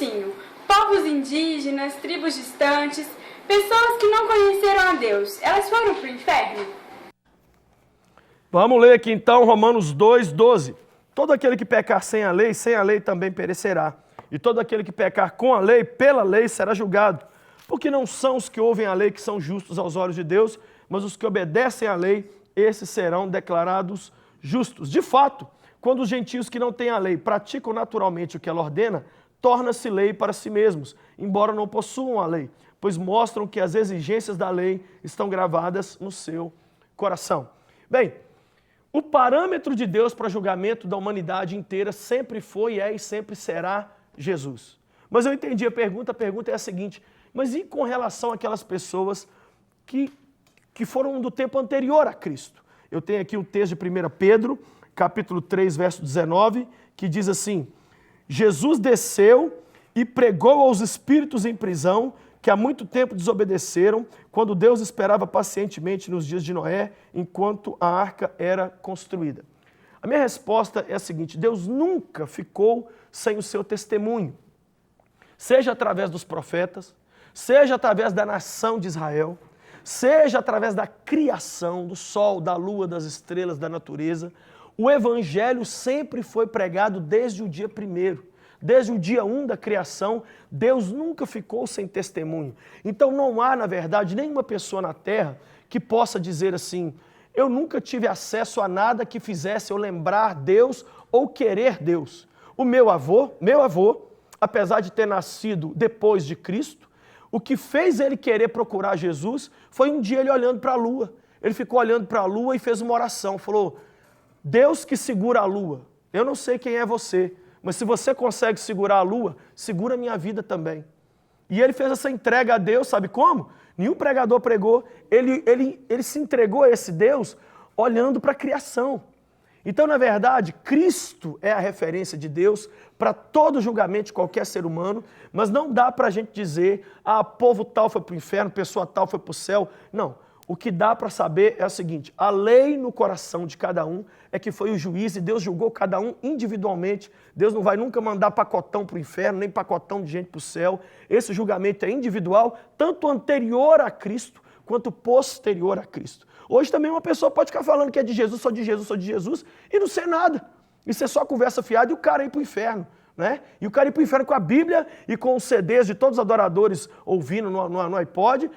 cursinho. Povos indígenas, tribos distantes, pessoas que não conheceram a Deus, elas foram para o inferno? Vamos ler aqui então Romanos 2:12. Todo aquele que pecar sem a lei também perecerá. E todo aquele que pecar com a lei, pela lei será julgado. Porque não são os que ouvem a lei que são justos aos olhos de Deus, mas os que obedecem à lei, esses serão declarados justos. De fato, quando os gentios que não têm a lei praticam naturalmente o que ela ordena, torna-se lei para si mesmos, embora não possuam a lei, pois mostram que as exigências da lei estão gravadas no seu coração. Bem, o parâmetro de Deus para julgamento da humanidade inteira sempre foi, é e sempre será Jesus. Mas eu entendi a pergunta é a seguinte: mas e com relação àquelas pessoas que foram do tempo anterior a Cristo? Eu tenho aqui o texto de 1 Pedro, capítulo 3, verso 19, que diz assim: Jesus desceu e pregou aos espíritos em prisão, que há muito tempo desobedeceram, quando Deus esperava pacientemente nos dias de Noé, enquanto a arca era construída. A minha resposta é a seguinte: Deus nunca ficou sem o seu testemunho, seja através dos profetas, seja através da nação de Israel, seja através da criação, do sol, da lua, das estrelas, da natureza. O evangelho sempre foi pregado desde o dia primeiro. Desde o dia 1 da criação, Deus nunca ficou sem testemunho. Então não há, na verdade, nenhuma pessoa na terra que possa dizer assim: eu nunca tive acesso a nada que fizesse eu lembrar Deus ou querer Deus. O meu avô, apesar de ter nascido depois de Cristo, o que fez ele querer procurar Jesus foi um dia ele olhando para a lua. Ele ficou olhando para a lua e fez uma oração. Falou: Deus que segura a lua, eu não sei quem é você, mas se você consegue segurar a lua, segura a minha vida também. E ele fez essa entrega a Deus, sabe como? Nenhum pregador pregou, ele se entregou a esse Deus olhando para a criação. Então, na verdade, Cristo é a referência de Deus para todo julgamento de qualquer ser humano, mas não dá para a gente dizer: ah, povo tal foi para o inferno, pessoa tal foi para o céu. Não. O que dá para saber é o seguinte: a lei no coração de cada um é que foi o juiz e Deus julgou cada um individualmente. Deus não vai nunca mandar pacotão para o inferno, nem pacotão de gente para o céu. Esse julgamento é individual, tanto anterior a Cristo, quanto posterior a Cristo. Hoje também uma pessoa pode ficar falando que é de Jesus, sou de Jesus, sou de Jesus, e não ser nada. Isso é só conversa fiada e o cara ir para o inferno. Né? E o cara ir para o inferno com a Bíblia e com os CDs de todos os adoradores ouvindo no iPod,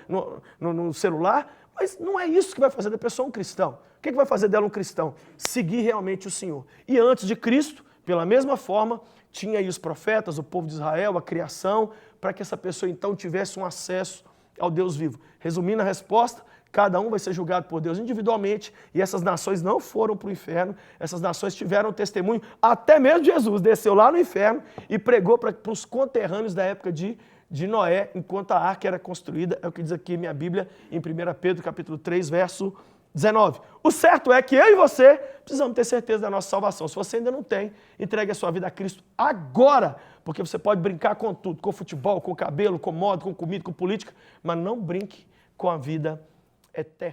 no celular. Mas não é isso que vai fazer da pessoa um cristão. O que vai fazer dela um cristão? Seguir realmente o Senhor. E antes de Cristo, pela mesma forma, tinha aí os profetas, o povo de Israel, a criação, para que essa pessoa então tivesse um acesso ao Deus vivo. Resumindo a resposta, cada um vai ser julgado por Deus individualmente, e essas nações não foram para o inferno, essas nações tiveram testemunho, até mesmo Jesus desceu lá no inferno e pregou para os conterrâneos da época de Noé, enquanto a arca era construída. É o que diz aqui minha Bíblia, em 1 Pedro, capítulo 3, verso 19. O certo é que eu e você precisamos ter certeza da nossa salvação. Se você ainda não tem, entregue a sua vida a Cristo agora, porque você pode brincar com tudo, com futebol, com cabelo, com moda, com comida, com política, mas não brinque com a vida eterna.